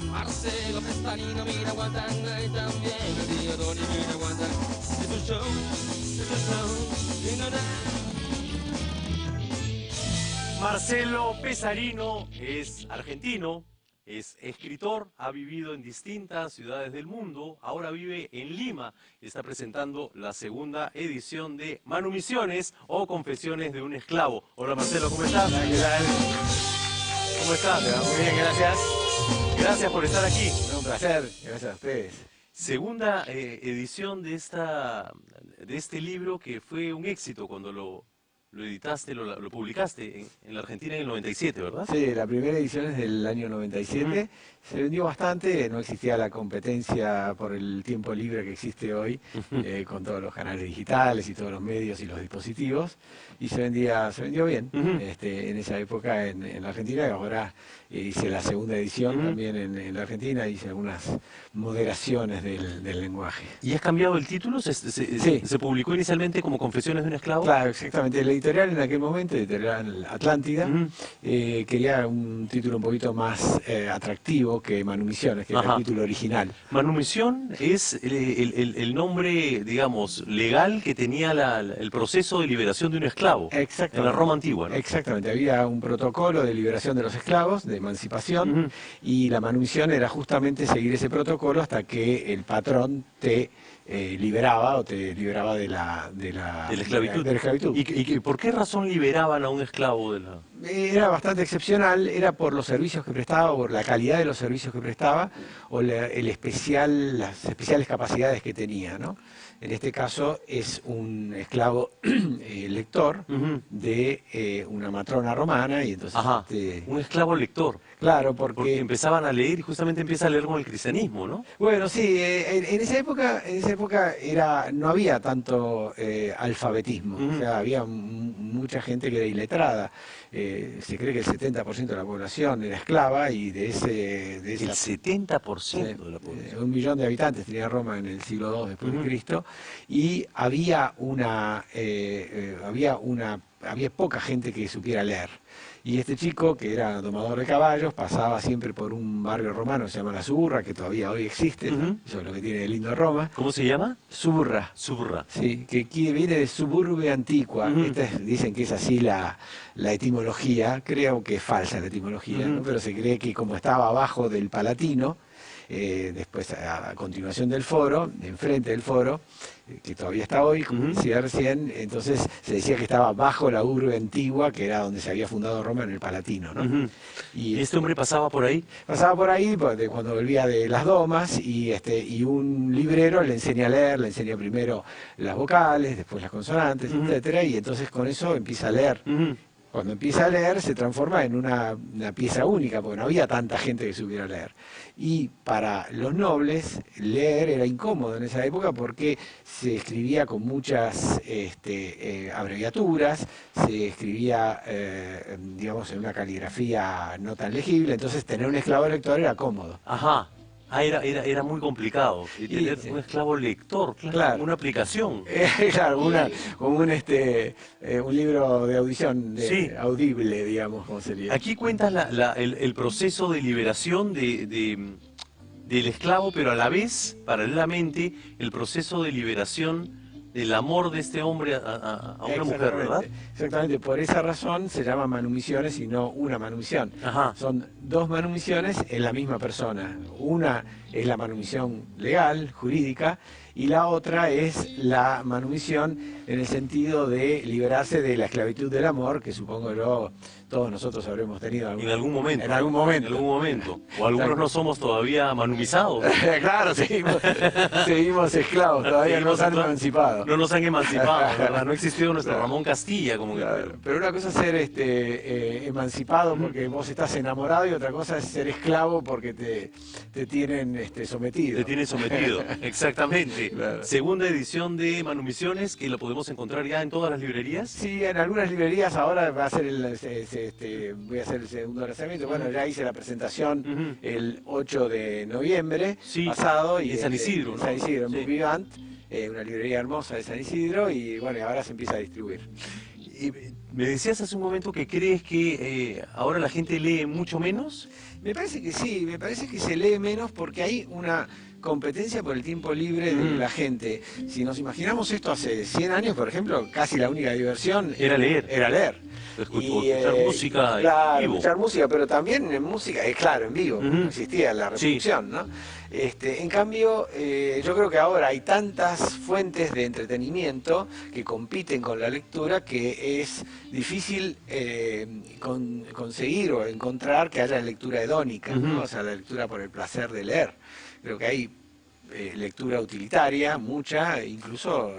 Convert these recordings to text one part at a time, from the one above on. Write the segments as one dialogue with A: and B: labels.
A: Marcelo Pestalino, mira Guantánamo y también el tío Tony, mira Guantánamo. Es un show, y no,
B: Marcelo Pesarino es argentino, es escritor, ha vivido en distintas ciudades del mundo, ahora vive en Lima y está presentando la segunda edición de Manumisiones o Confesiones de un Esclavo. Hola Marcelo, ¿cómo estás?
C: Hola, ¿qué tal?
B: ¿Cómo estás?
C: Muy bien, gracias.
B: Gracias por estar aquí.
C: Un placer, gracias a ustedes.
B: Segunda edición de este libro que fue un éxito cuando lo editaste, lo publicaste en la Argentina en el 97, ¿verdad?
C: Sí, la primera edición es del año 97. Se vendió bastante, no existía la competencia por el tiempo libre que existe hoy, con todos los canales digitales y todos los medios y los dispositivos, y se vendió bien en esa época en la Argentina, y ahora hice la segunda edición también en la Argentina, hice algunas moderaciones del lenguaje.
B: ¿Y has cambiado el título?
C: Sí.
B: ¿Se publicó inicialmente como Confesiones de un Esclavo?
C: Claro, exactamente. El editorial en aquel momento, editorial Atlántida, quería un título un poquito más atractivo que Manumisiones, que era el título original.
B: Manumisión es el nombre, digamos, legal que tenía el proceso de liberación de un esclavo en la Roma antigua, ¿no?
C: Exactamente, había un protocolo de liberación de los esclavos, de emancipación, y la manumisión era justamente seguir ese protocolo hasta que el patrón te liberaba o te liberaba de la esclavitud.
B: ¿Y por qué razón liberaban a un esclavo de la...?
C: Era bastante excepcional, era por los servicios que prestaba, por la calidad de los servicios que prestaba o las especiales capacidades que tenía, ¿no? En este caso es un esclavo lector de una matrona romana y entonces...
B: un esclavo lector.
C: Claro, porque
B: empezaban a leer y justamente empieza a leer con el cristianismo, ¿no?
C: Bueno, sí, en esa época no había tanto alfabetismo, o sea, había mucha gente que era iletrada. Se cree que el 70% de la población era esclava y de
B: el 70% de la población.
C: 1 millón de habitantes tenía Roma en el siglo II después de Cristo, y había poca gente que supiera leer. Y este chico, que era domador de caballos, pasaba siempre por un barrio romano que se llama La Suburra, que todavía hoy existe, ¿no? Eso es lo que tiene de lindo Roma.
B: ¿Cómo se llama?
C: Suburra.
B: Suburra.
C: Sí, que viene de suburbe antigua. Dicen que es así la etimología, creo que es falsa la etimología, ¿no? Pero se cree que como estaba abajo del Palatino, después a continuación del foro, enfrente del foro, que todavía está hoy, como decía recién, entonces se decía que estaba bajo la urbe antigua, que era donde se había fundado Roma, en el Palatino, ¿no?
B: ¿Y este hombre pasaba por ahí?
C: Pasaba por ahí cuando volvía de las domas y un librero le enseña a leer, le enseña primero las vocales, después las consonantes, etcétera, y entonces con eso empieza a leer. Cuando empieza a leer se transforma en una pieza única, porque no había tanta gente que supiera leer. Y para los nobles leer era incómodo en esa época porque se escribía con muchas abreviaturas, se escribía, digamos, en una caligrafía no tan legible, entonces tener un esclavo lector era cómodo.
B: Ajá. Era muy complicado tener un esclavo lector, claro, una aplicación.
C: Claro, como un libro de audición, audible, digamos, como sería.
B: Aquí cuentas el proceso de liberación del esclavo, pero a la vez, paralelamente, el proceso de liberación del amor de este hombre a una mujer, ¿verdad?
C: Exactamente, por esa razón se llama manumisiones y no una manumisión. Son dos manumisiones en la misma persona. Una es la manumisión legal, jurídica, y la otra es la manumisión en el sentido de liberarse de la esclavitud del amor, que supongo todos nosotros habremos tenido
B: en algún momento.
C: En algún momento.
B: En algún momento. O algunos no somos todavía manumizados.
C: Claro, seguimos esclavos, todavía no nos han emancipado.
B: No nos han emancipado, ¿verdad? No ha existido nuestro Ramón Castilla.
C: Pero una cosa es ser emancipado porque vos estás enamorado, y otra cosa es ser esclavo porque te tienen sometido.
B: Te tienen sometido, exactamente.
C: Claro.
B: Segunda edición de Manumisiones, que lo podemos encontrar ya en todas las librerías.
C: Sí, en algunas librerías. Ahora voy a hacer el segundo lanzamiento. Bueno, ya hice la presentación el 8 de noviembre pasado.
B: Y en San Isidro, ¿no?
C: En San Isidro, en Book Vivant, una librería hermosa de San Isidro, y bueno, ahora se empieza a distribuir.
B: me decías hace un momento que crees que ahora la gente lee mucho menos.
C: Me parece que sí, me parece que se lee menos porque hay una competencia por el tiempo libre de la gente. Si nos imaginamos esto hace 100 años, por ejemplo, casi la única diversión
B: Era leer.
C: Era leer.
B: Escuchar música
C: claro,
B: en vivo.
C: escuchar música, pero también en música, claro, en vivo, no existía la
B: Sí.
C: reproducción, ¿no? En cambio, yo creo que ahora hay tantas fuentes de entretenimiento que compiten con la lectura que es difícil conseguir o encontrar que haya lectura hedónica, ¿no? O sea, la lectura por el placer de leer. Creo que hay lectura utilitaria, mucha, incluso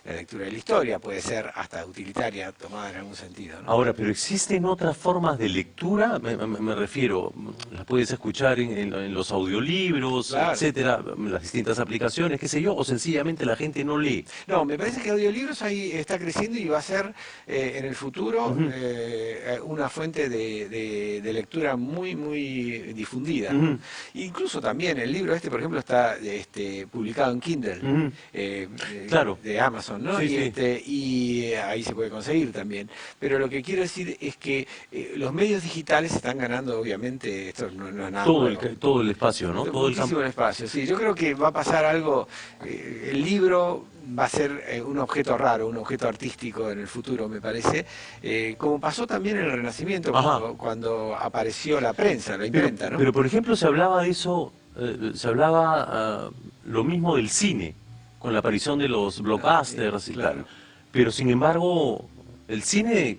C: la lectura de la historia puede ser hasta utilitaria tomada en algún sentido, ¿no?
B: Ahora, pero ¿existen otras formas de lectura? Me refiero, las puedes escuchar en los audiolibros,
C: Claro.
B: etcétera, las distintas aplicaciones, qué sé yo, o sencillamente la gente no lee.
C: No, me parece que audiolibros ahí está creciendo y va a ser en el futuro una fuente de lectura muy, muy difundida, ¿no? Incluso también el libro por ejemplo, está publicado en Kindle,
B: Claro.
C: de Amazon, ¿no?
B: Sí,
C: y,
B: sí.
C: y ahí se puede conseguir también. Pero lo que quiero decir es que los medios digitales están ganando, obviamente, esto no es nada
B: Todo
C: nuevo.
B: todo el espacio, ¿no? Todo el campo.
C: Muchísimo espacio, sí. Yo creo que va a pasar algo, el libro va a ser un objeto raro, un objeto artístico en el futuro, me parece, como pasó también en el Renacimiento, cuando apareció la prensa, la imprenta, ¿no?
B: Pero, por ejemplo, se hablaba de eso, se hablaba lo mismo del cine, con la aparición de los blockbusters y
C: claro.
B: tal. Pero, sin embargo, el cine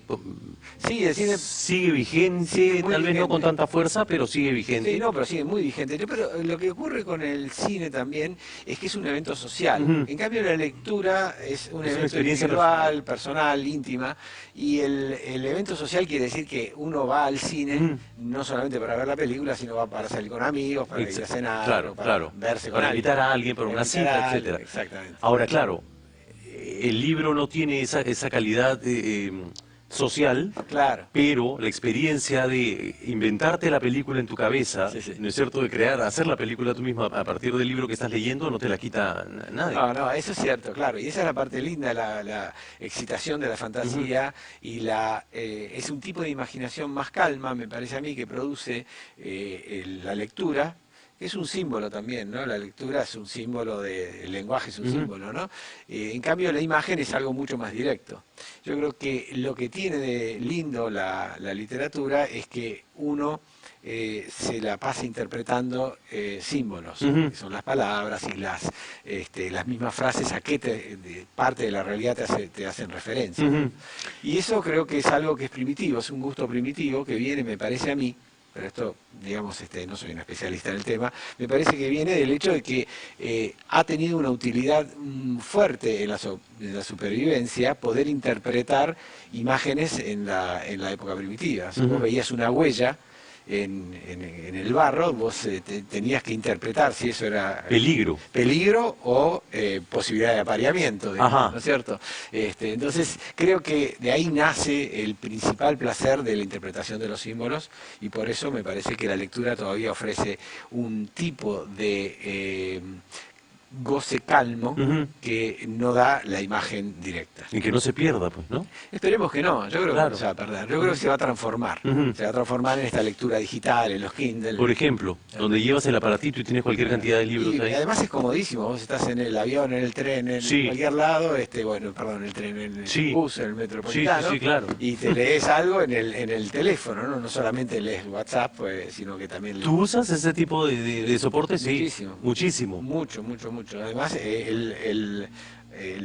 C: Sí, el cine
B: sigue vigente,
C: sigue muy
B: tal vez no con
C: vigente.
B: tanta fuerza, pero sigue vigente.
C: Sí, no, pero sigue muy vigente. Pero lo que ocurre con el cine también es que es un evento social. En cambio, la lectura es un
B: una
C: evento
B: experiencia
C: individual, personal, íntima. Y el evento social quiere decir que uno va al cine no solamente para ver la película, sino va para salir con amigos, para ir a cenar,
B: Claro,
C: o para
B: claro.
C: verse con
B: Para
C: alguien.
B: invitar a alguien para una
C: Invitar a
B: cita,
C: alguien,
B: etcétera.
C: Exactamente.
B: Ahora, claro, el libro no tiene esa calidad social,
C: Claro.
B: pero la experiencia de inventarte la película en tu cabeza,
C: Sí, sí.
B: ¿no es cierto?, de hacer la película tú misma a partir del libro que estás leyendo, no te la quita nadie.
C: No, eso es cierto, claro. Y esa es la parte linda, la excitación de la fantasía y es un tipo de imaginación más calma, me parece a mí, que produce la lectura, que es un símbolo también, ¿no? La lectura es un símbolo, el lenguaje es un símbolo, ¿no? En cambio, la imagen es algo mucho más directo. Yo creo que lo que tiene de lindo la literatura es que uno se la pasa interpretando símbolos, que son las palabras y las mismas frases a qué parte de la realidad te hacen referencia. Y eso creo que es algo que es primitivo, es un gusto primitivo que viene, me parece a mí, pero esto, digamos, no soy un especialista en el tema, me parece que viene del hecho de que ha tenido una utilidad fuerte en la supervivencia poder interpretar imágenes en la época primitiva. Si vos veías una huella en el barro, vos tenías que interpretar si eso era peligro o posibilidad de apareamiento, digamos, ¿no es cierto? Entonces creo que de ahí nace el principal placer de la interpretación de los símbolos y por eso me parece que la lectura todavía ofrece un tipo de goce calmo que no da la imagen directa.
B: Y que no se pierda, pues, ¿no?
C: Esperemos que no, yo creo que
B: Claro.
C: no se va a perder, yo creo que se va a transformar, se va a transformar en esta lectura digital, en los Kindle.
B: Por ejemplo, donde llevas el aparatito y tienes cualquier cantidad de libros
C: Y
B: ahí.
C: además es comodísimo, vos estás en el avión, en el tren, en
B: Sí.
C: cualquier lado, en el tren, en el
B: Sí.
C: bus, en el metropolitano,
B: Sí, claro.
C: y te lees algo en el teléfono, ¿no? No solamente lees WhatsApp, pues, sino que también lees
B: ¿Tú usas ese tipo de soporte? Sí.
C: Muchísimo.
B: Muchísimo.
C: mucho. Además, el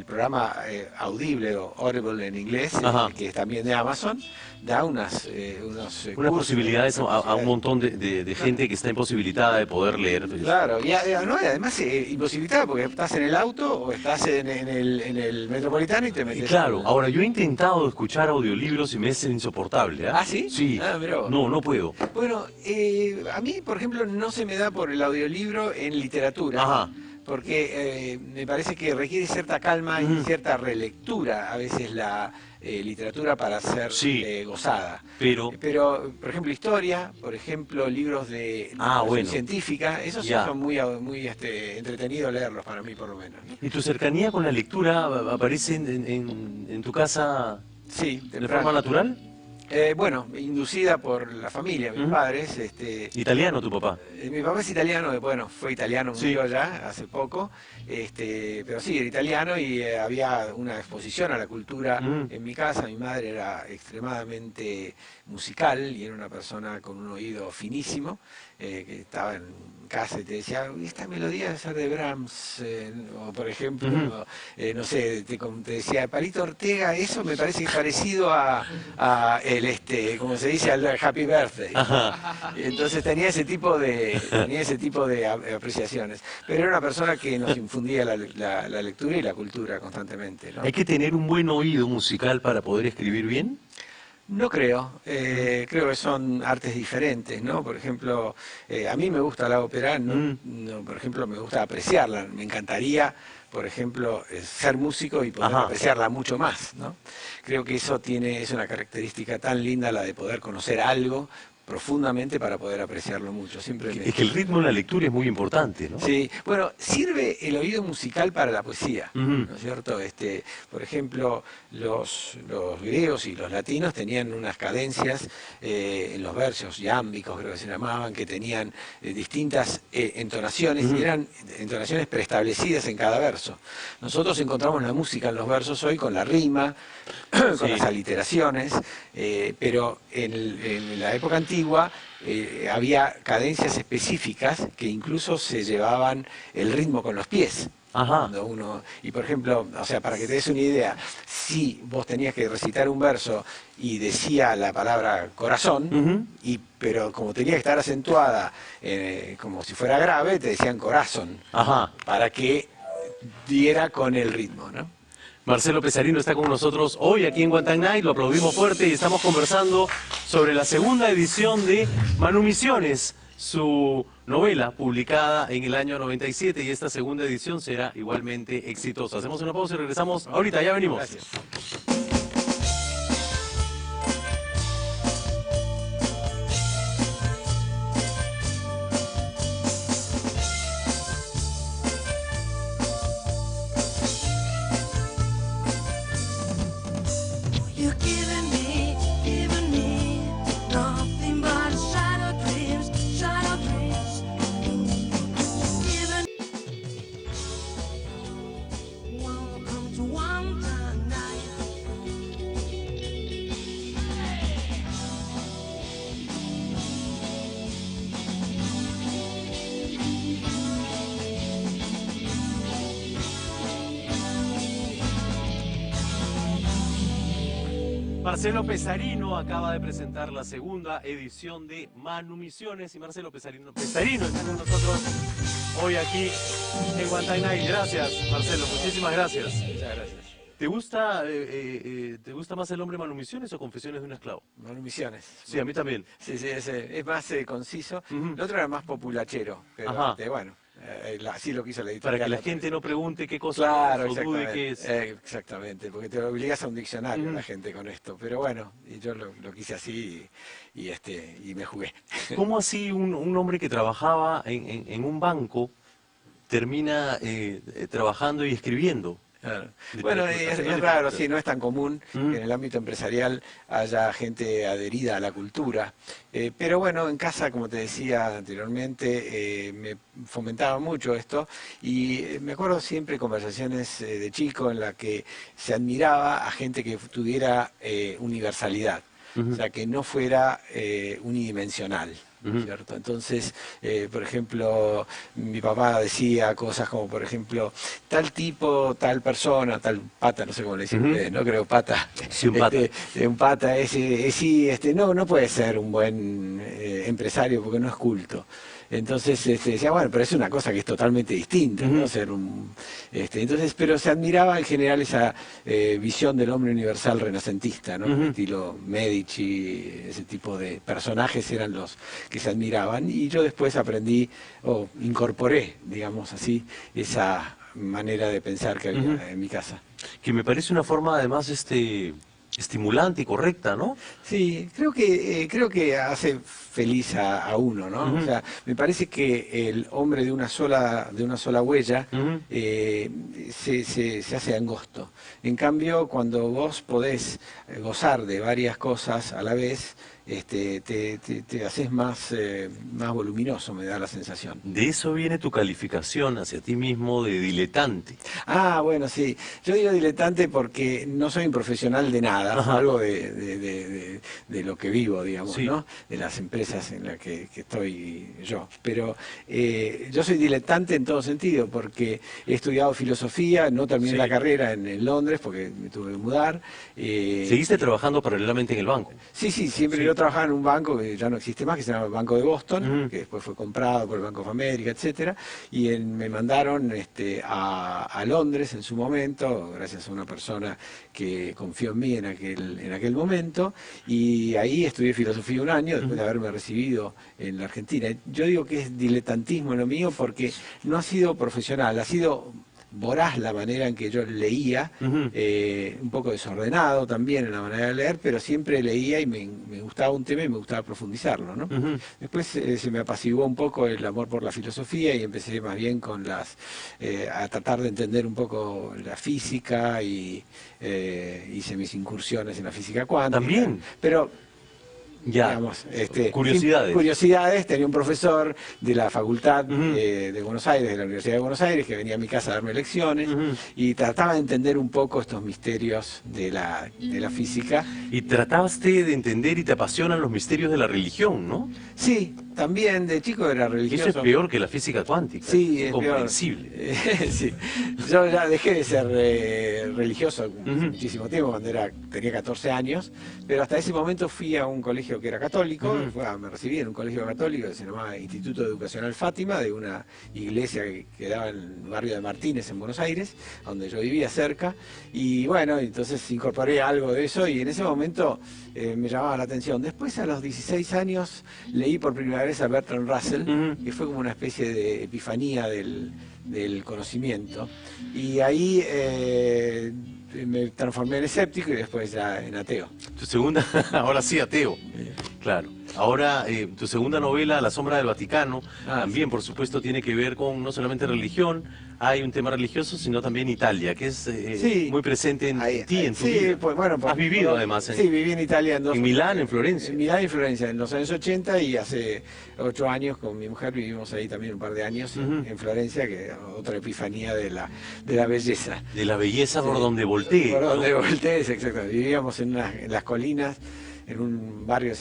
C: programa Audible o Audible en inglés, que es también de Amazon, da unas
B: Unas posibilidades a un
C: posibilidades.
B: montón de gente que está imposibilitada de poder leer.
C: Claro, y además imposibilitada porque estás en el auto o estás en el metropolitano y te
B: Y
C: metes.
B: claro, ahora yo he intentado escuchar audiolibros y me es insoportable.
C: ¿Ah, sí?
B: Sí.
C: Ah, mirá vos.
B: No puedo.
C: Bueno, a mí, por ejemplo, no se me da por el audiolibro en literatura.
B: Ajá.
C: Porque me parece que requiere cierta calma y cierta relectura, a veces la literatura para ser gozada.
B: Pero,
C: por ejemplo, historia, por ejemplo, libros de
B: bueno.
C: científica, esos sí
B: Ya.
C: son muy entretenidos leerlos para mí, por lo menos, ¿no?
B: ¿y tu cercanía con la lectura aparece en tu casa
C: Sí,
B: ¿De
C: temprano.
B: forma natural?
C: Bueno, inducida por la familia, mis padres.
B: ¿Italiano tu papá?
C: Mi papá es italiano, bueno, fue italiano,
B: Sí.
C: murió ya hace poco, pero sí, era italiano y había una exposición a la cultura en mi casa. Mi madre era extremadamente musical y era una persona con un oído finísimo, que estaba en casa y te decía, esta melodía debe ser de Brahms, o por ejemplo, no sé, te decía, Palito Ortega, eso me parece que es parecido a como se dice, al Happy Birthday. Y entonces tenía ese tipo de apreciaciones. Pero era una persona que nos infundía la lectura y la cultura constantemente, ¿no?
B: ¿Hay que tener un buen oído musical para poder escribir bien?
C: No creo, creo que son artes diferentes, ¿no? Por ejemplo, a mí me gusta la ópera, por ejemplo, me gusta apreciarla, me encantaría, por ejemplo, ser músico y poder apreciarla mucho más, ¿no? Creo que eso es una característica tan linda, la de poder conocer algo profundamente para poder apreciarlo mucho.
B: Es que el ritmo en la lectura es muy importante, ¿no?
C: Sí, bueno, sirve el oído musical para la poesía, ¿no es cierto? Por ejemplo, los griegos y los latinos tenían unas cadencias en los versos, iámbicos creo que se llamaban, que tenían distintas entonaciones y eran entonaciones preestablecidas en cada verso. Nosotros encontramos la música en los versos hoy con la rima, con las aliteraciones, pero en la época antigua había cadencias específicas que incluso se llevaban el ritmo con los pies. Y por ejemplo, o sea, para que te des una idea, si vos tenías que recitar un verso y decía la palabra corazón, pero como tenía que estar acentuada como si fuera grave, te decían corazón, para que diera con el ritmo, ¿no?
B: Marcelo Pesarino está con nosotros hoy aquí en Guantánamo, lo aplaudimos fuerte y estamos conversando sobre la segunda edición de Manumisiones, su novela publicada en el año 97 y esta segunda edición será igualmente exitosa. Hacemos una pausa y regresamos ahorita, ya venimos.
C: Gracias.
B: Marcelo Pesarino acaba de presentar la segunda edición de Manumisiones y Marcelo Pesarino está con nosotros hoy aquí en Guantánamo. Gracias, Marcelo, muchísimas gracias.
C: Muchas gracias.
B: ¿Te gusta más El hombre Manumisiones o Confesiones de un esclavo?
C: Manumisiones.
B: Sí, a mí también.
C: Sí, es más conciso. El otro era más populachero, pero bueno. Así lo quiso la editorial.
B: Para que la gente no pregunte qué cosa o dude qué es.
C: Exactamente, porque te obligas a un diccionario la gente con esto. Pero bueno, y yo lo quise así y me jugué.
B: ¿Cómo así un hombre que trabajaba en un banco termina trabajando y escribiendo?
C: Claro. Bueno, es raro, sí, no es tan común que en el ámbito empresarial haya gente adherida a la cultura. Pero bueno, en casa, como te decía anteriormente, me fomentaba mucho esto y me acuerdo siempre conversaciones de chico en las que se admiraba a gente que tuviera universalidad, o sea, que no fuera unidimensional. ¿Cierto? Entonces, por ejemplo, mi papá decía cosas como, por ejemplo, tal tipo, tal persona, tal pata, no sé cómo le dicen ustedes, no creo pata.
B: Sí, un pata.
C: Un pata, no puede ser un buen empresario porque no es culto. Entonces decía, bueno, pero es una cosa que es totalmente distinta, ¿no? Ser entonces, pero se admiraba en general esa visión del hombre universal renacentista, ¿no? Estilo Medici, ese tipo de personajes eran los que se admiraban, y yo después aprendí, o incorporé, digamos así, esa manera de pensar que había en mi casa.
B: Que me parece una forma además estimulante y correcta, ¿no?
C: Sí, creo que hace feliz a uno, ¿no? O sea, me parece que el hombre de una sola huella se hace angosto. En cambio, cuando vos podés gozar de varias cosas a la vez, te haces más voluminoso, me da la sensación.
B: De eso viene tu calificación hacia ti mismo de diletante.
C: Ah, bueno, sí. Yo digo diletante porque no soy un profesional de nada, algo de lo que vivo, digamos,
B: Sí.
C: ¿no? De las empresas en las que estoy yo. Pero yo soy diletante en todo sentido, porque he estudiado filosofía, no terminé
B: Sí.
C: la carrera en Londres porque me tuve que mudar.
B: Seguiste trabajando paralelamente en el banco.
C: Sí, siempre
B: Sí.
C: yo trabajaba en un banco que ya no existe más, que se llama el Banco de Boston,
B: Ujú.
C: que después fue comprado por el Bank of America, etcétera, y me mandaron a Londres en su momento, gracias a una persona que confió en mí en aquel momento, y ahí estudié filosofía un año, después de haberme recibido en la Argentina. Yo digo que es diletantismo lo mío porque no ha sido profesional, ha sido voraz la manera en que yo leía,
B: Ujú.
C: un poco desordenado también en la manera de leer, pero siempre leía y me gustaba un tema y me gustaba profundizarlo, ¿no?
B: Ujú.
C: Después se me apaciguó un poco el amor por la filosofía y empecé más bien a tratar de entender un poco la física y hice mis incursiones en la física cuántica.
B: También.
C: Pero
B: Ya.
C: digamos,
B: Curiosidades.
C: curiosidades. Tenía un profesor de la Facultad
B: Ujú.
C: de Buenos Aires, de la Universidad de Buenos Aires, que venía a mi casa a darme lecciones
B: Ujú.
C: y trataba de entender un poco estos misterios de la física.
B: Y trataste de entender y te apasionan los misterios de la religión, ¿no?
C: Sí, también de chico era
B: Y eso
C: religioso.
B: es peor que la física cuántica.
C: Sí,
B: es
C: es peor.
B: incomprensible.
C: Sí. Yo ya dejé de ser religioso hace muchísimo tiempo, cuando tenía 14 años, pero hasta ese momento fui a un colegio que era católico, me recibí en un colegio católico que se llamaba Instituto Educacional Fátima, de una iglesia que quedaba en el barrio de Martínez, en Buenos Aires, donde yo vivía cerca, y bueno, entonces incorporé algo de eso y en ese momento me llamaba la atención. Después, a los 16 años, leí por primera vez a Bertrand Russell, que fue como una especie de epifanía del conocimiento. Y ahí me transformé en escéptico y después ya en ateo.
B: Tu segunda, ahora sí, ateo. Claro. Ahora, tu segunda novela, La sombra del Vaticano, también, por supuesto, tiene que ver con no solamente religión, hay un tema religioso, sino también Italia, que es
C: Sí.
B: muy presente en ti, en tu
C: Sí,
B: vida.
C: pues, bueno,
B: Has vivido además
C: Sí, viví en Italia
B: en Milán, en Florencia.
C: En Milán y Florencia, en los años 80, y hace 8 años con mi mujer vivimos ahí también un par de años en Florencia, que otra epifanía de la belleza.
B: De la belleza por
C: Sí.
B: donde volteé.
C: Por
B: ¿no?
C: donde voltees, exactamente. Vivíamos en las colinas, en un barrio,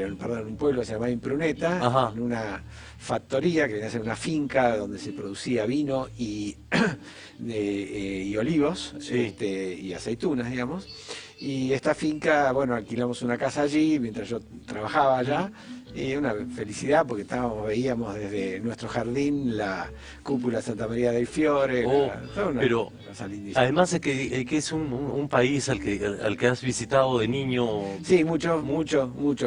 C: un pueblo que se llamaba Impruneta,
B: Ajá.
C: en una factoría que venía a ser una finca donde se producía vino y olivos,
B: Sí.
C: y aceitunas, digamos. Y esta finca, bueno, alquilamos una casa allí mientras yo trabajaba allá. Y una felicidad porque veíamos desde nuestro jardín la cúpula Santa María del Fiore, toda una
B: pero
C: cosa lindísima.
B: además de que es un país al que has visitado de niño
C: Sí, mucho,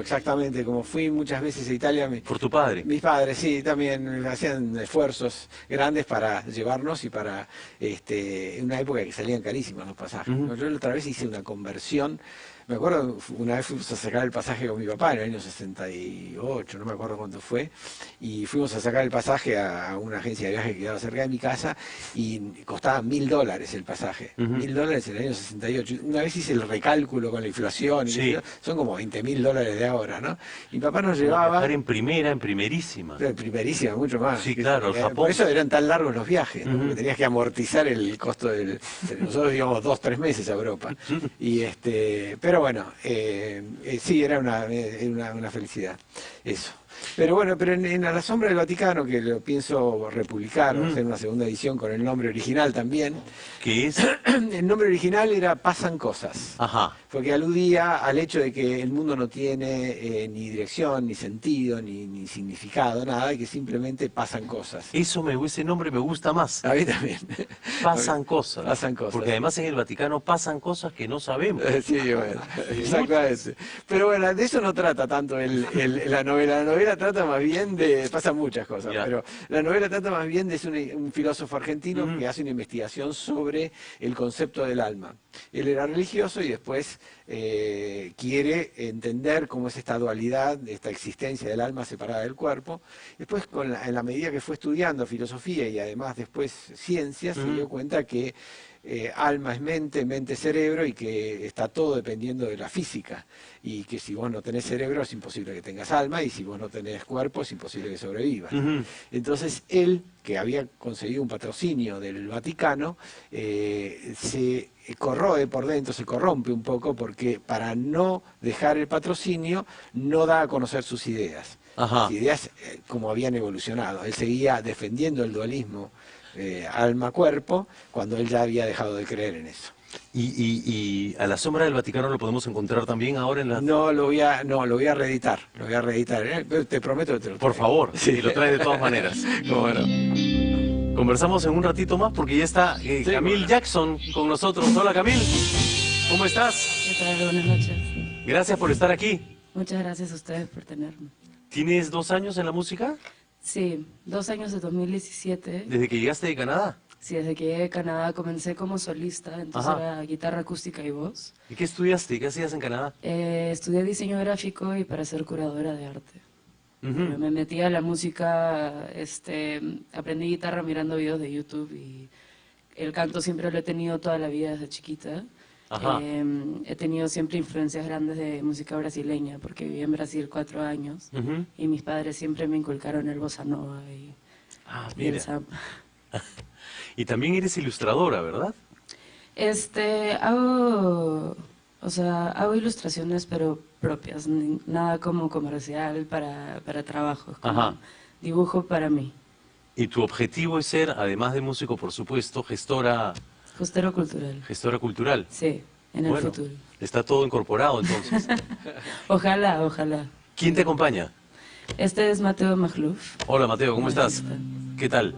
C: exactamente. Como fui muchas veces a Italia,
B: por tu padre.
C: mis padres sí, también hacían esfuerzos grandes para llevarnos y para, en una época que salían carísimos los pasajes, ¿no? Yo la otra vez hice una conversión. Me acuerdo, una vez fuimos a sacar el pasaje con mi papá en el año 68, no me acuerdo cuánto fue, y fuimos a sacar el pasaje a una agencia de viaje que quedaba cerca de mi casa y costaba $1000 el pasaje, $1000 en el año 68. Una vez hice el recálculo con la inflación, y
B: Sí.
C: son como $20.000 de ahora, ¿no? Mi papá nos
B: Como
C: llevaba...
B: viajar en primerísima.
C: Pero primerísima, mucho más.
B: Sí, claro,
C: Por
B: Japón.
C: eso eran tan largos los viajes, ¿no? Porque tenías que amortizar el costo nosotros íbamos 2-3 meses a Europa. Y pero bueno, sí, era una felicidad, eso. Pero bueno, pero en A la sombra del Vaticano, que lo pienso republicar, o hacer una segunda edición con el nombre original también,
B: Que es,
C: el nombre original era Pasan Cosas.
B: ajá,
C: Porque aludía al hecho de que el mundo no tiene ni dirección, ni sentido, ni significado, nada, y que simplemente pasan cosas.
B: ese nombre me gusta más.
C: A mí también.
B: Pasan cosas.
C: Pasan cosas.
B: Porque además en el Vaticano pasan cosas que no sabemos.
C: Sí, bueno, exactamente. Pero bueno, de eso no trata tanto la novela. La novela trata trata más bien de... Pasan muchas cosas,
B: Ya.
C: pero la novela trata más bien de un filósofo argentino
B: Ujú.
C: que hace una investigación sobre el concepto del alma. Él era religioso y después quiere entender cómo es esta dualidad, esta existencia del alma separada del cuerpo. Después, en la medida que fue estudiando filosofía y además después ciencias, se dio cuenta que alma es mente, mente es cerebro y que está todo dependiendo de la física. Y que si vos no tenés cerebro es imposible que tengas alma y si vos no tenés cuerpo es imposible que sobrevivas.
B: Ujú.
C: Entonces él, que había conseguido un patrocinio del Vaticano, se corroe por dentro, se corrompe un poco porque para no dejar el patrocinio no da a conocer sus ideas.
B: Ajá.
C: Las ideas como habían evolucionado. Él seguía defendiendo el dualismo alma-cuerpo cuando él ya había dejado de creer en eso.
B: Y a la sombra del Vaticano lo podemos encontrar también ahora en la...
C: No, lo voy a reeditar, lo voy a reeditar. Te prometo que te lo
B: Por
C: traigo.
B: favor,
C: Sí.
B: y lo traes de todas maneras.
C: Cómo no.
B: Conversamos en un ratito más porque ya está Camille Jackson con nosotros. Hola Camille, ¿cómo estás?
D: ¿Qué tal? Buenas noches.
B: Gracias por estar aquí.
D: Muchas gracias a ustedes por tenerme.
B: ¿Tienes 2 años en la música?
D: Sí, 2 años de 2017.
B: ¿Desde que llegaste de Canadá?
D: Sí, desde que llegué a Canadá comencé como solista, entonces
B: Ajá.
D: era guitarra acústica y voz.
B: ¿Y qué estudiaste? ¿Qué hacías en Canadá?
D: Estudié diseño gráfico y para ser curadora de arte.
B: Ujú.
D: Me metí a la música, aprendí guitarra mirando videos de YouTube y el canto siempre lo he tenido toda la vida desde chiquita.
B: Ajá.
D: He tenido siempre influencias grandes de música brasileña porque viví en Brasil 4 años
B: Ujú.
D: y mis padres siempre me inculcaron el bossa nova
B: Ah,
D: y el
B: mira.
D: samba.
B: Y también eres ilustradora, ¿verdad?
D: Hago ilustraciones pero propias, nada como comercial para trabajos, como
B: Ajá.
D: dibujo para mí,
B: Y tu objetivo es ser, además de músico, por supuesto, gestora
D: cultural,
B: cultural.
D: sí, en el
B: Bueno,
D: futuro.
B: está todo incorporado entonces.
D: Ojalá, ojalá.
B: ¿Quién te acompaña?
D: Este es Mateo Magluf.
B: Hola Mateo, ¿cómo estás? ¿Qué tal?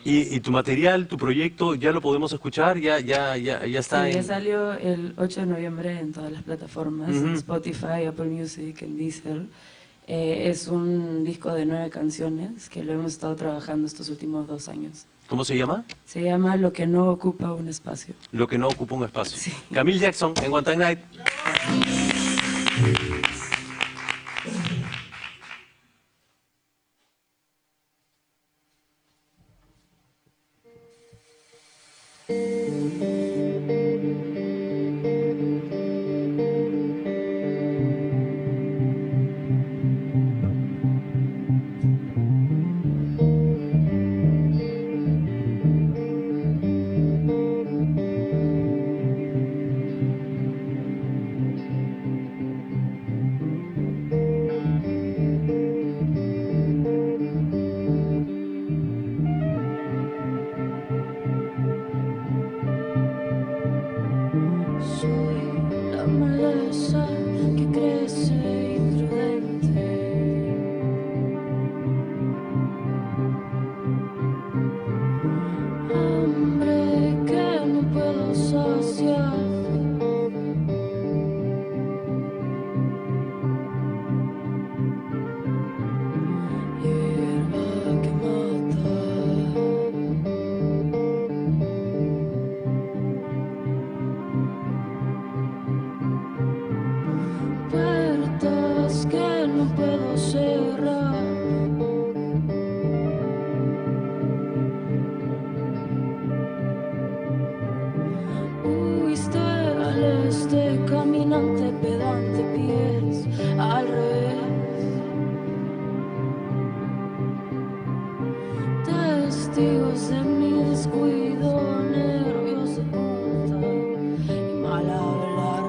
B: ¿Y tu material, tu proyecto, ya lo podemos escuchar? ¿Ya está
D: Sí, ya
B: en...?
D: salió el 8 de noviembre en todas las plataformas,
B: Ujú.
D: en Spotify, Apple Music, en Deezer. Es un disco de 9 canciones que lo hemos estado trabajando estos últimos 2 años.
B: ¿Cómo se llama?
D: Se llama Lo que no ocupa un espacio.
B: Lo que no ocupa un espacio.
D: Sí.
B: Camille Jackson, en One Time Night.
E: Soy la maleza que crece imprudente. Hambre que no puedo saciar. Hierba que mata. Puertas que no puedo cerrar. Huiste al este, caminante, pedante, pies al revés. Testigos de mi descuido, nervios de punta y mal hablar.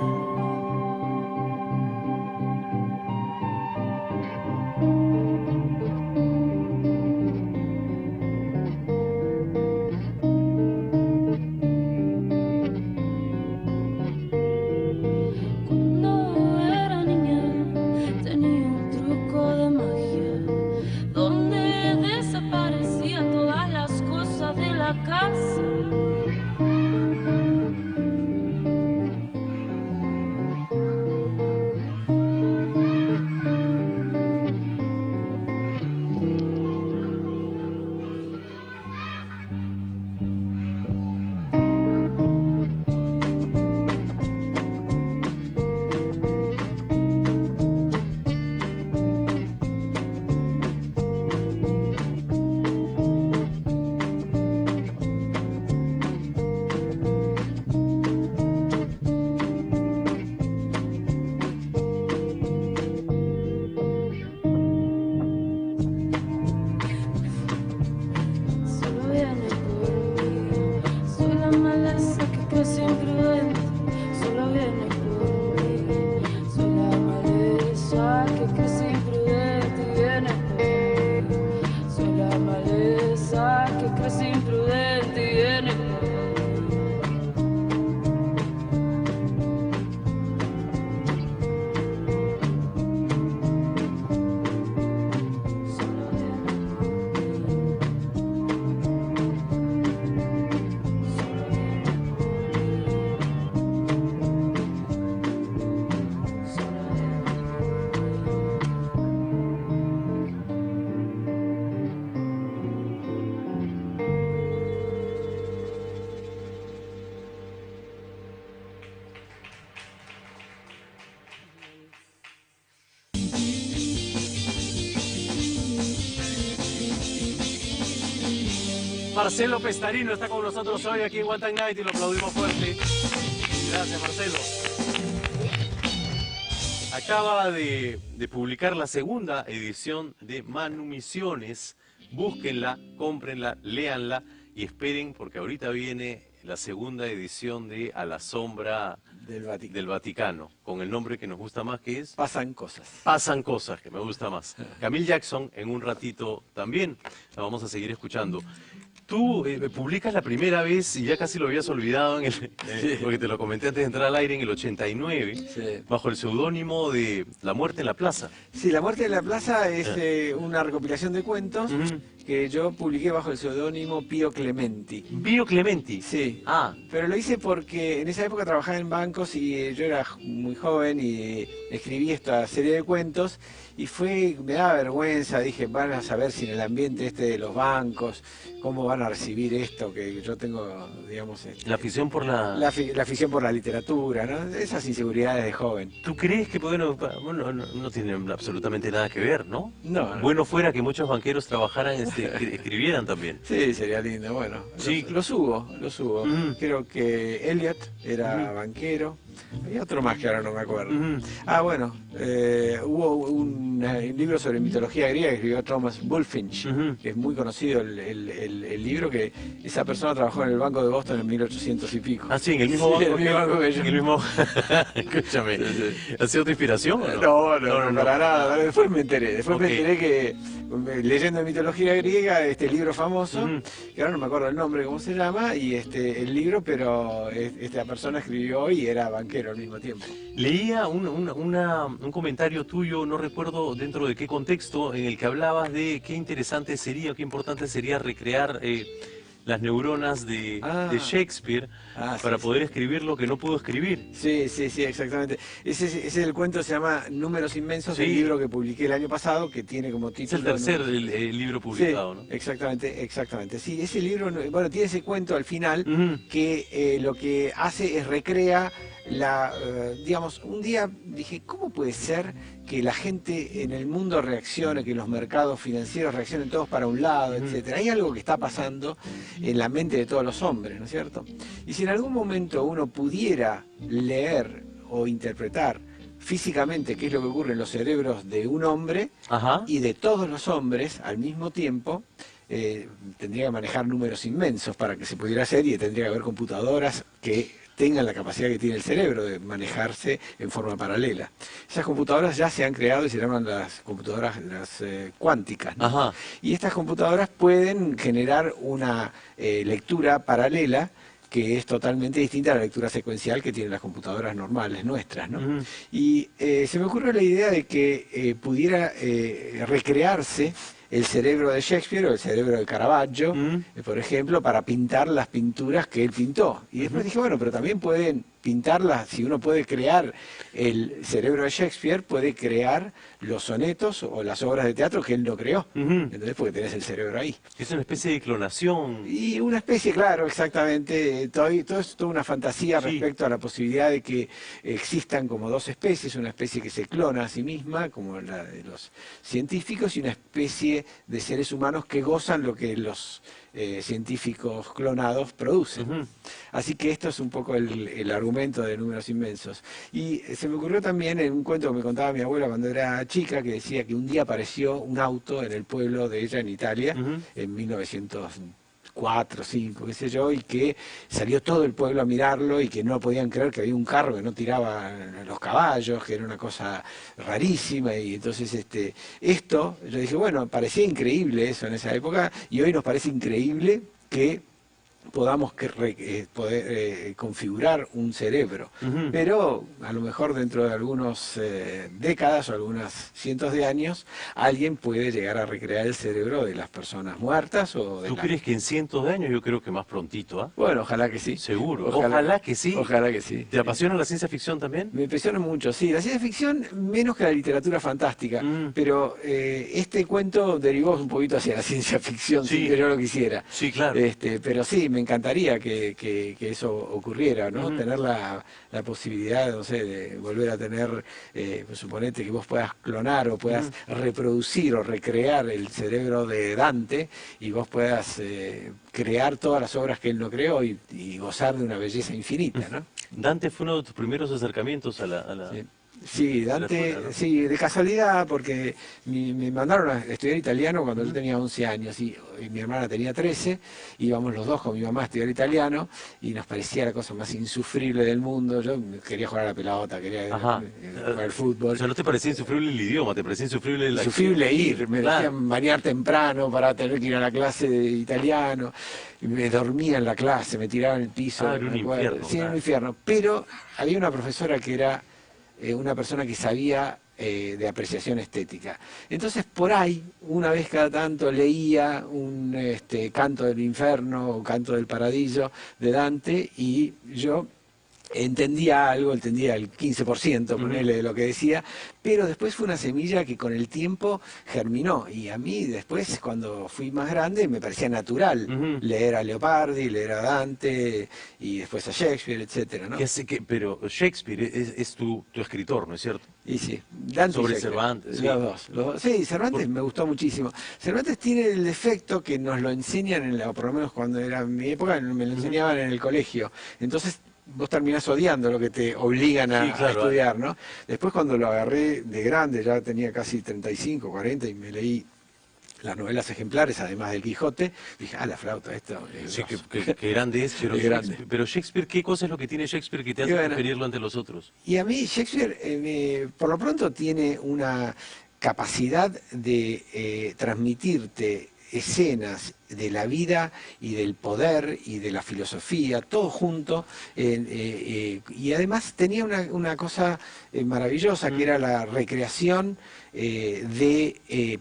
B: Marcelo Pestarino está con nosotros hoy aquí en One Time Night y lo aplaudimos fuerte. Gracias, Marcelo. Acaba de publicar la segunda edición de Manumisiones. Búsquenla, cómprenla, léanla y esperen porque ahorita viene la segunda edición de A la Sombra del Vaticano, con el nombre que nos gusta más, que es
C: Pasan cosas.
B: Pasan cosas, que me gusta más. Camille Jackson en un ratito también, la vamos a seguir escuchando. Tú publicas la primera vez, y ya casi lo habías olvidado, porque te lo comenté antes de entrar al aire, en el 89,
C: Sí.
B: bajo el seudónimo de La Muerte en la Plaza.
C: Sí, La Muerte en la Plaza es una recopilación de cuentos
B: Ujú.
C: que yo publiqué bajo el seudónimo Pío Clementi.
B: Pío Clementi.
C: Sí.
B: Ah,
C: Pero lo hice porque en esa época trabajaba en bancos y yo era muy joven y escribí esta serie de cuentos y me daba vergüenza, dije, van a saber si en el ambiente este de los bancos, cómo van a recibir esto que yo tengo, digamos...
B: la afición por la...
C: La afición por la literatura, ¿no? Esas inseguridades de joven.
B: ¿Tú crees que bueno, no tienen absolutamente nada que ver, ¿no?
C: No, no.
B: Bueno fuera que muchos banqueros trabajaran, escribieran también.
C: Sí, sería lindo, bueno.
B: Sí.
C: Lo subo.
B: Ujú.
C: Creo que Eliot era
B: Ujú.
C: banquero. Había otro más que ahora no me acuerdo.
B: Ujú.
C: Ah, bueno, hubo un libro sobre mitología griega que escribió Thomas Bulfinch,
B: Ujú.
C: que es muy conocido el libro, que esa persona trabajó en el Banco de Boston en 1800 y pico.
B: Ah, sí, en el mismo
C: Sí,
B: banco.
C: en el mismo banco que yo.
B: En el mismo... Escúchame, ¿ha sido tu inspiración o no?
C: No, para nada. Después me enteré.
B: Ok.
C: Que leyendo mitología griega, este libro famoso,
B: Ujú.
C: que ahora no me acuerdo el nombre, cómo se llama, y el libro, pero esta persona escribió y era banquero al mismo tiempo.
B: Leía un comentario tuyo, no recuerdo dentro de qué contexto, en el que hablabas de qué interesante sería, qué importante sería recrear las neuronas de Shakespeare para
C: sí,
B: poder escribir lo que no pudo escribir.
C: Sí, exactamente. Ese es el cuento, se llama Números Inmensos,
B: Sí.
C: el libro que publiqué el año pasado, que tiene como
B: Es
C: título...
B: el tercer el libro publicado,
C: Sí,
B: ¿no?
C: exactamente. Sí, ese libro, bueno, tiene ese cuento al final
B: Ujú.
C: que lo que hace es recrea digamos, un día dije, ¿cómo puede ser que la gente en el mundo reaccione, que los mercados financieros reaccionen todos para un lado, etcétera? Hay algo que está pasando en la mente de todos los hombres, ¿no es cierto? Y si en algún momento uno pudiera leer o interpretar físicamente qué es lo que ocurre en los cerebros de un hombre
B: Ajá.
C: y de todos los hombres al mismo tiempo, tendría que manejar números inmensos para que se pudiera hacer y tendría que haber computadoras que tengan la capacidad que tiene el cerebro de manejarse en forma paralela. Esas computadoras ya se han creado y se llaman las computadoras cuánticas, ¿no?
B: Ajá.
C: Y estas computadoras pueden generar una lectura paralela que es totalmente distinta a la lectura secuencial que tienen las computadoras normales nuestras, ¿no?
B: Ujú.
C: Y se me ocurrió la idea de que pudiera recrearse el cerebro de Shakespeare o el cerebro de Caravaggio, por ejemplo, para pintar las pinturas que él pintó. Y después dije, bueno, pero también pueden pintarlas, si uno puede crear el cerebro de Shakespeare, puede crear los sonetos o las obras de teatro que él no creó.
B: Ujú.
C: Entonces, porque tenés el cerebro ahí.
B: Es una especie de clonación.
C: Y una especie, claro, exactamente, todo es toda una fantasía
B: Sí.
C: respecto a la posibilidad de que existan como dos especies, una especie que se clona a sí misma, como la de los científicos, y una especie de seres humanos que gozan lo que los científicos clonados producen.
B: Ujú.
C: Así que esto es un poco el argumento de Números Inmensos. Y se me ocurrió también en un cuento que me contaba mi abuela cuando era chica, que decía que un día apareció un auto en el pueblo de ella en Italia,
B: Ujú.
C: en 1904, 5, qué sé yo, y que salió todo el pueblo a mirarlo y que no podían creer que había un carro que no tiraba los caballos, que era una cosa rarísima. Y entonces yo dije, bueno, parecía increíble eso en esa época y hoy nos parece increíble que podamos poder configurar un cerebro.
B: Ujú.
C: Pero a lo mejor dentro de algunas décadas o algunos cientos de años, alguien puede llegar a recrear el cerebro de las personas muertas o de
B: ¿Tú crees que en cientos de años? Yo creo que más prontito, ¿ah?
C: Bueno, ojalá que sí.
B: Seguro. Ojalá que sí.
C: Ojalá que sí.
B: ¿Te apasiona la ciencia ficción también?
C: Me impresiona mucho, sí. La ciencia ficción menos que la literatura fantástica, pero este cuento derivó un poquito hacia la ciencia ficción,
B: Sí.
C: sin que yo lo quisiera.
B: Sí, claro.
C: Pero sí, me encantaría que eso ocurriera, ¿no? Tener la posibilidad, no sé, de volver a tener, pues, suponete que vos puedas clonar o puedas reproducir o recrear el cerebro de Dante y vos puedas crear todas las obras que él no creó y gozar de una belleza infinita, ¿no?
B: Dante fue uno de tus primeros acercamientos a la...
C: Sí. Sí, Dante,
B: escuela, ¿no?
C: sí, de casualidad, porque me mandaron a estudiar italiano cuando yo tenía 11 años y mi hermana tenía 13, íbamos los dos con mi mamá a estudiar italiano y nos parecía la cosa más insufrible del mundo. Yo quería jugar a la pelota, quería
B: Ajá.
C: jugar al fútbol.
B: O sea, no te parecía insufrible el idioma, te parecía insufrible la...
C: Insufrible ir, me
B: Claro.
C: decían bañar temprano para tener que ir a la clase de italiano, y me dormía en la clase, me tiraba en el piso.
B: Ah, era un
C: me acuerdo.
B: infierno,
C: Sí, era
B: claro.
C: un infierno, pero había una profesora que era una persona que sabía de apreciación estética. Entonces, por ahí, una vez cada tanto, leía un Canto del Inferno o Canto del Paradiso de Dante y yo entendía algo, entendía el 15%, ponele, de lo que decía, pero después fue una semilla que con el tiempo germinó. Y a mí después, cuando fui más grande, me parecía natural leer a Leopardi, leer a Dante y después a Shakespeare, etcétera, ¿no?
B: Pero Shakespeare es tu escritor, ¿no es cierto?
C: Y sí, Dante y
B: Sobre
C: Shakespeare.
B: Cervantes, sí.
C: Los dos. Sí, Cervantes me gustó muchísimo. Cervantes tiene el defecto que nos lo enseñan, o por lo menos cuando era en mi época, me lo enseñaban en el colegio. Entonces, vos terminás odiando lo que te obligan a,
B: Sí, claro,
C: a estudiar, ¿no? Después cuando lo agarré de grande, ya tenía casi 35, 40, y me leí las novelas ejemplares, además del Quijote, dije, la flauta, esto es
B: Sí,
C: grosso.
B: que grande es, pero
C: Es grande.
B: Pero Shakespeare, ¿qué cosa es lo que tiene Shakespeare que te hace
C: Y bueno,
B: preferirlo ante los otros?
C: Y a mí Shakespeare, por lo pronto, tiene una capacidad de transmitirte escenas de la vida y del poder y de la filosofía, todo junto, y además tenía una cosa maravillosa que era la recreación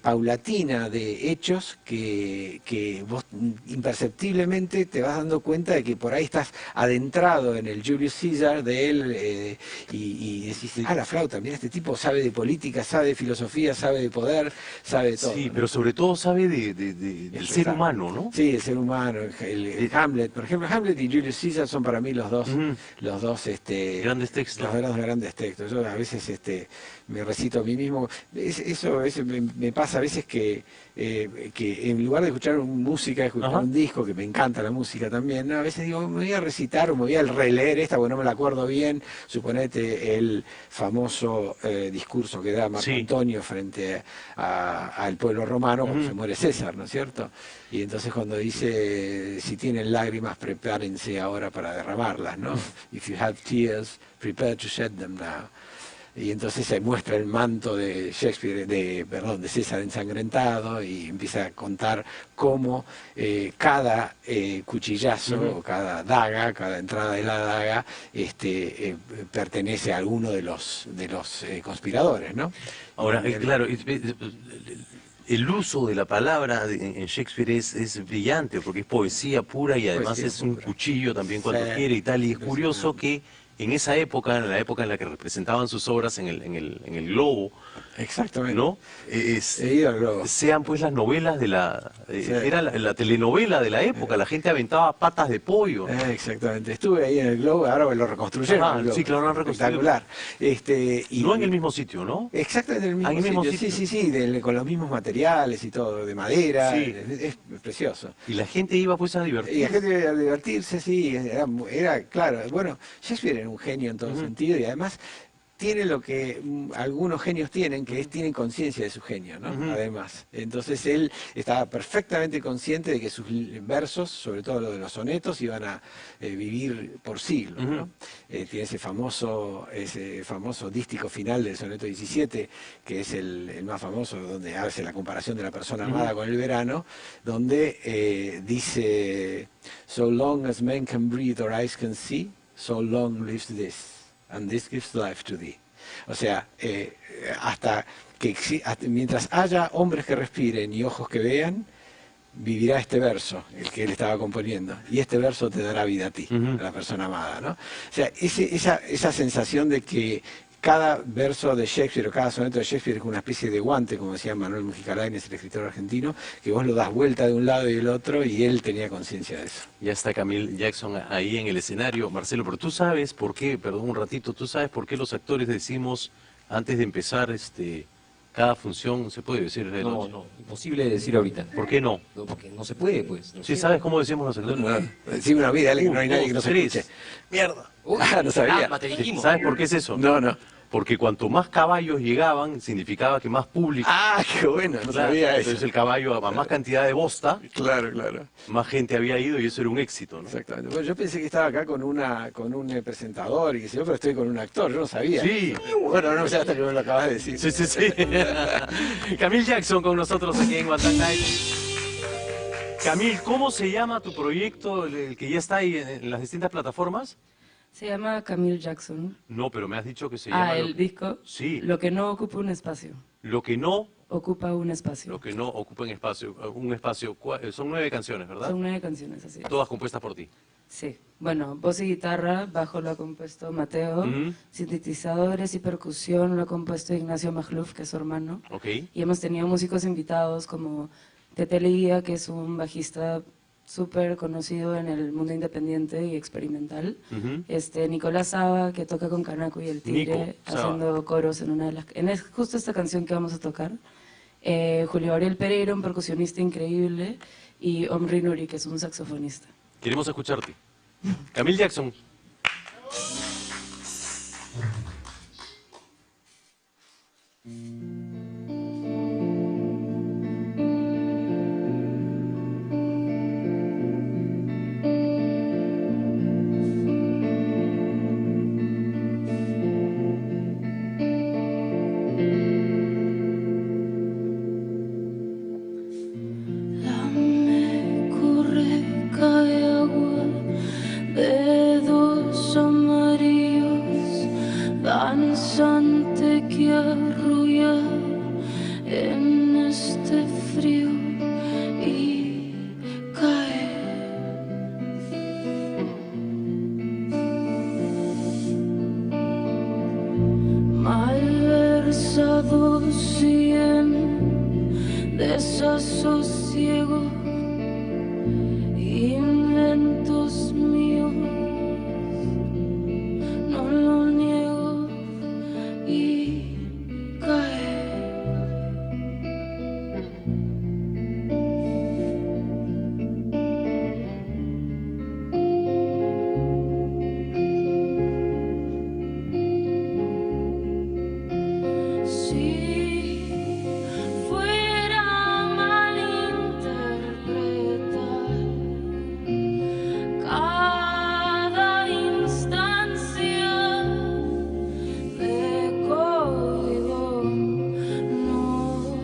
C: paulatina de hechos que vos imperceptiblemente te vas dando cuenta de que por ahí estás adentrado en el Julius Caesar de él y decís, la flauta, mira, este tipo sabe de política, sabe de filosofía, sabe de poder, sabe de todo.
B: Sí,
C: ¿no?
B: pero sobre todo sabe del ser humano, ¿no?
C: Sí, el ser humano, el Hamlet, por ejemplo, Hamlet y Julius Caesar son para mí los dos
B: Grandes textos.
C: Los dos grandes textos. Yo a veces me recito a mí mismo. Eso me pasa a veces que en lugar de escuchar música, escuchar un disco, que me encanta la música también, ¿no? A veces digo, me voy a recitar o me voy a releer esta porque no me la acuerdo bien. Suponete el famoso discurso que da Marco Antonio frente al pueblo romano cuando se muere César, ¿no es cierto? Y entonces cuando dice, si tienen lágrimas, prepárense ahora para derramarlas, ¿no? If you have tears, prepare to shed them now. Y entonces se muestra el manto de Shakespeare, de César ensangrentado, y empieza a contar cómo cada cuchillazo o cada daga, cada entrada de la daga, pertenece a alguno de los conspiradores, ¿no?
B: Ahora, claro, el uso de la palabra en Shakespeare es brillante, porque es poesía pura y además es un cuchillo también cuando quiere y tal. Y es curioso que en esa época, en la época en la que representaban sus obras en el globo,
C: exactamente,
B: ¿no? Sean pues las novelas de era la telenovela de la época, la gente aventaba patas de pollo, ¿no?
C: Exactamente, estuve ahí en el globo, ahora lo reconstruyeron. El globo.
B: Sí, claro, lo han reconstruido.
C: Espectacular.
B: No en el mismo sitio, ¿no?
C: Exactamente en el mismo sitio. Sí, con los mismos materiales y todo, de madera, es precioso.
B: Y la gente iba pues a divertirse.
C: Y la gente iba a divertirse, sí, era claro. Bueno, Shakespeare era un genio en todo sentido y además tiene lo que algunos genios tienen, que tienen conciencia de su genio, ¿no? Además. Entonces él estaba perfectamente consciente de que sus versos, sobre todo lo de los sonetos, iban a vivir por siglos, ¿no? Tiene ese famoso dístico final del soneto 17, que es el más famoso, donde hace la comparación de la persona amada con el verano, donde dice, "So long as men can breathe or eyes can see, so long lives this. And this gives life to thee." O sea, mientras haya hombres que respiren y ojos que vean, vivirá este verso, el que él estaba componiendo, y este verso te dará vida a ti, a la persona amada, ¿no? O sea, esa sensación de que cada verso de Shakespeare o cada soneto de Shakespeare es una especie de guante, como decía Manuel Mujica Lainez, el escritor argentino, que vos lo das vuelta de un lado y del otro, y él tenía conciencia de eso.
B: Ya está Camille Jackson ahí en el escenario. Marcelo, pero tú sabes por qué, perdón un ratito, tú sabes por qué los actores decimos antes de empezar cada función, se puede decir de
F: No,
B: noche?
F: no, imposible decir ahorita.
B: ¿Por qué no?
F: No, porque no se puede, pues. No
B: Sí,
F: sé.
B: ¿sabes cómo decimos los actores?
C: Sí, una vida, dale, que no hay nadie que no se
B: Tres.
C: escuche.
B: ¡Mierda!
C: No sabía.
F: Caramba, te dijimos.
B: ¿Sabes por qué es eso?
C: No, no.
B: Porque cuanto más caballos llegaban, significaba que más público.
C: Ah, qué bueno, no
B: Claro,
C: sabía eso.
B: entonces el caballo, a más cantidad de bosta,
C: Claro, claro.
B: más gente había ido y eso era un éxito, ¿no?
C: Exactamente. Bueno, yo pensé que estaba acá con un presentador y que sé yo, pero estoy con un actor, yo no sabía.
B: Sí.
C: Bueno, no sé hasta que me lo acabas de decir.
B: Sí, sí, sí. Camille Jackson con nosotros aquí en Guantán Night. Camille, ¿cómo se llama tu proyecto, el que ya está ahí en las distintas plataformas?
D: Se llama Camille Jackson.
B: No, pero me has dicho que se llama...
D: El disco.
B: Sí.
D: Lo que no ocupa un espacio.
B: Lo que no
D: Ocupa un espacio.
B: ocupa un espacio. Son 9 canciones, ¿verdad?
D: Son 9 canciones así.
B: Todas compuestas por ti.
D: Sí. Bueno, voz y guitarra, bajo lo ha compuesto Mateo,
B: Ujú.
D: sintetizadores y percusión lo ha compuesto Ignacio Magluf, que es su hermano.
B: Ok.
D: Y hemos tenido músicos invitados como Tete Leguía, que es un bajista súper conocido en el mundo independiente y experimental.
B: Ujú.
D: Nicolás Saba, que toca con Canaco y el Tigre,
B: Nico Saba.
D: haciendo coros en una de las... justo esta canción que vamos a tocar. Julio Ariel Pereira, un percusionista increíble, y Omri Nuri, que es un saxofonista.
B: Queremos escucharte. Camille Jackson.
E: Dame corre, cae agua de dos amarillos, danzante que arrulla en este frío y cae. Malversados y en desasosiego, inventos míos, no lo niego y cae. Si fuera malinterpretar cada instancia de código, no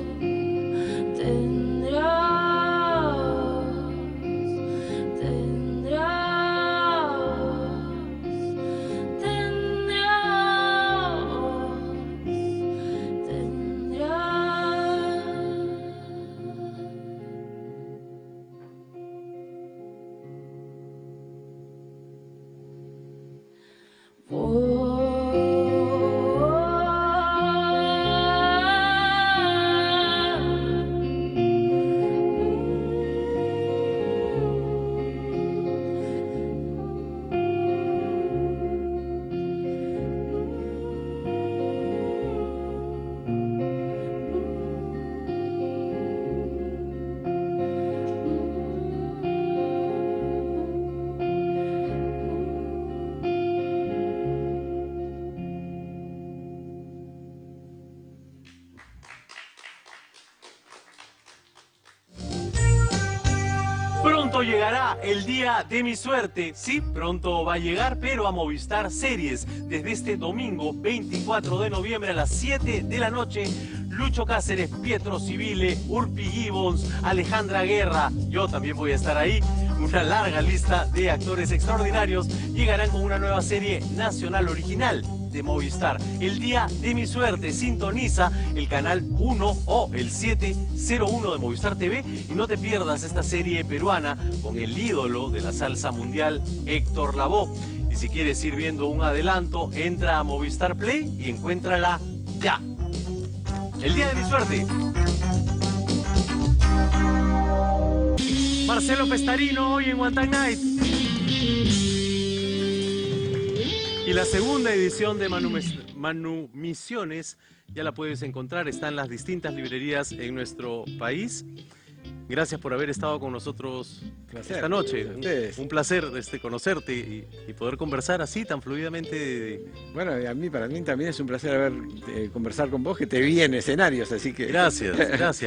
B: Pronto llegará el día de mi suerte. Sí, pronto va a llegar, pero a Movistar Series. Desde este domingo 24 de noviembre a las 7 de la noche, Lucho Cáceres, Pietro Civile, Urpi Gibbons, Alejandra Guerra, yo también voy a estar ahí. Una larga lista de actores extraordinarios llegarán con una nueva serie nacional original de Movistar. El día de mi suerte. Sintoniza el canal 1 o el 701 de Movistar TV y no te pierdas esta serie peruana con el ídolo de la salsa mundial, Héctor Lavoe. Y si quieres ir viendo un adelanto, entra a Movistar Play y encuéntrala ya. El día de mi suerte. Marcelo Pestarino hoy en Guantán Night. Y la segunda edición de Manumisiones ya la puedes encontrar, está en las distintas librerías en nuestro país. Gracias por haber estado con nosotros esta noche. Un placer conocerte y poder conversar así tan fluidamente.
C: Bueno, para mí también es un placer conversar con vos, que te vi en escenarios, así que...
B: Gracias.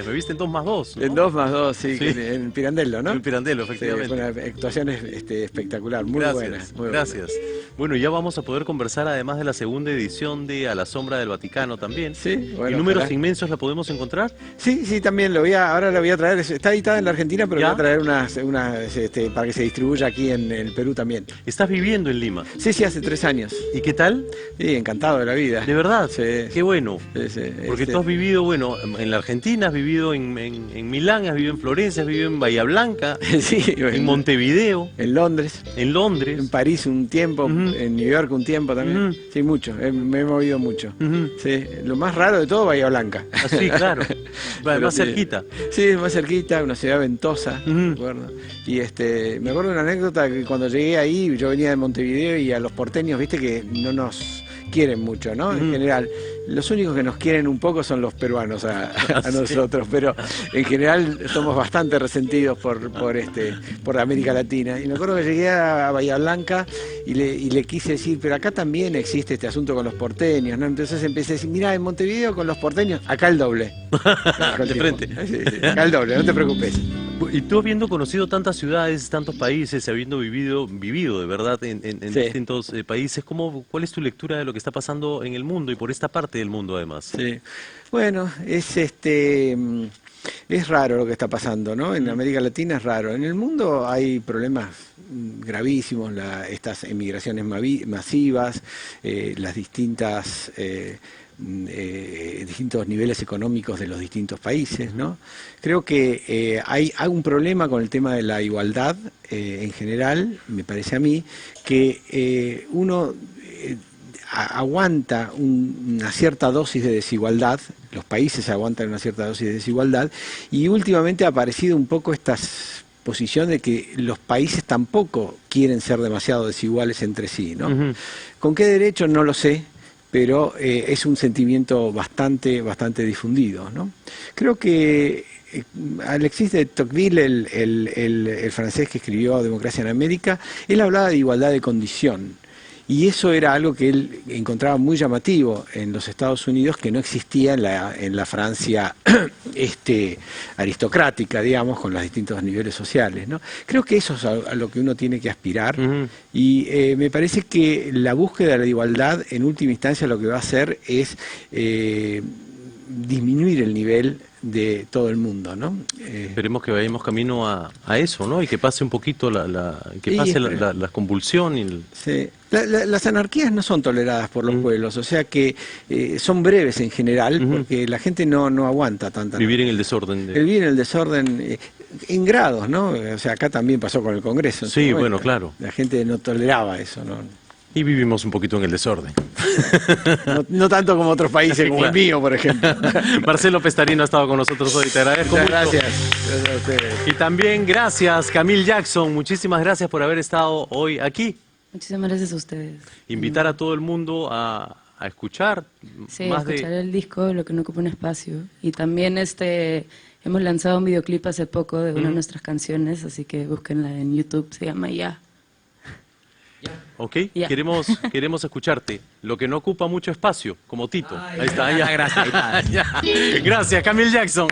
B: Me viste en 2+2, ¿no?
C: En 2+2, sí. En Pirandello, ¿no?
B: En Pirandello, efectivamente.
C: Sí, fue una actuación espectacular, muy buena.
B: Gracias. Bueno, ya vamos a poder conversar además de la segunda edición de A la Sombra del Vaticano también.
C: Sí, bueno.
B: ¿Y Números Inmensos la podemos encontrar?
C: Sí, también ahora la voy a traer. Está editada en la Argentina, pero
B: ¿Ya?
C: voy a traer para que se distribuya aquí en el Perú también.
B: ¿Estás viviendo en Lima?
C: Sí, hace 3 años.
B: ¿Y qué tal?
C: Sí, encantado de la vida.
B: ¿De verdad?
C: Sí.
B: Qué bueno.
C: Sí.
B: Porque tú has vivido, bueno, en la Argentina, has vivido en Milán, has vivido en Florencia, has vivido en Bahía Blanca,
C: Sí,
B: en Montevideo,
C: en Londres,
B: en Londres.
C: en París un tiempo,
B: Ujú.
C: en New York un tiempo también.
B: Ujú.
C: Sí, mucho. Me he movido mucho.
B: Ujú.
C: Sí, lo más raro de todo, Bahía Blanca.
B: Ah, sí, claro.
C: Pero
B: Más
C: sí.
B: cerquita.
C: Sí, más cerquita, una ciudad ventosa,
B: Ujú.
C: me acuerdo. Y me acuerdo de una anécdota que cuando llegué ahí, yo venía de Montevideo y a los porteños, viste que no nos quieren mucho, ¿no? En
B: Ujú.
C: general. Los únicos que nos quieren un poco son los peruanos a
B: Sí.
C: nosotros, pero en general somos bastante resentidos por América Latina. Y me acuerdo que llegué a Bahía Blanca y le quise decir, pero acá también existe este asunto con los porteños, ¿no? Entonces empecé a decir, mira, en Montevideo con los porteños, acá el doble.
B: De frente.
C: Sí, acá el doble, no te preocupes.
B: Y tú habiendo conocido tantas ciudades, tantos países, habiendo vivido de verdad en
C: Sí.
B: distintos países, ¿cuál es tu lectura de lo que está pasando en el mundo y por esta parte del mundo además?
C: Sí. Bueno, es raro lo que está pasando, ¿no? En América Latina es raro. En el mundo hay problemas gravísimos, estas emigraciones masivas, las distintos niveles económicos de los distintos países, ¿no? Creo que hay un problema con el tema de la igualdad en general, me parece a mí, que uno aguanta una cierta dosis de desigualdad, los países aguantan una cierta dosis de desigualdad, y últimamente ha aparecido un poco esta posición de que los países tampoco quieren ser demasiado desiguales entre sí, ¿no?
B: Ujú.
C: ¿Con qué derecho? No lo sé, pero es un sentimiento bastante difundido, ¿no? Creo que Alexis de Tocqueville, el francés que escribió Democracia en América, él hablaba de igualdad de condición. Y eso era algo que él encontraba muy llamativo en los Estados Unidos, que no existía en la Francia aristocrática, digamos, con los distintos niveles sociales, ¿no? Creo que eso es a lo que uno tiene que aspirar.
B: Ujú.
C: Y me parece que la búsqueda de la igualdad, en última instancia, lo que va a hacer es disminuir el nivel de todo el mundo, ¿no?
B: Esperemos que vayamos camino a eso, ¿no? Y que pase un poquito que
C: Sí,
B: pase
C: espero.
B: la convulsión y
C: Sí. Las anarquías no son toleradas por los pueblos, o sea que son breves en general,
B: Ujú.
C: porque la gente no aguanta tanta...
B: vivir en el desorden.
C: El vivir en el desorden en grados, ¿no? O sea, acá también pasó con el Congreso. en su
B: Sí,
C: momento.
B: bueno, claro.
C: La gente no toleraba eso, ¿no?
B: Y vivimos un poquito en el desorden.
C: No tanto como otros países, como el
B: Claro.
C: mío, por ejemplo.
B: Marcelo Pestarino ha estado con nosotros hoy, te agradezco
C: Muchas
B: mucho.
C: gracias. Gracias a ustedes.
B: Y también gracias, Camille Jackson, muchísimas gracias por haber estado hoy aquí.
D: Muchísimas gracias a ustedes.
B: Invitar a todo el mundo a escuchar
D: Sí,
B: más
D: escuchar
B: de...
D: el disco, Lo que no ocupa un espacio. Y también hemos lanzado un videoclip hace poco de una de nuestras canciones, así que búsquenla en YouTube, se llama Ya.
B: ¿Ok?
D: Ya.
B: Queremos escucharte. Lo que no ocupa mucho espacio, como Tito. Ahí está, ya.
F: Gracias.
B: Ya. Gracias, Camille Jackson.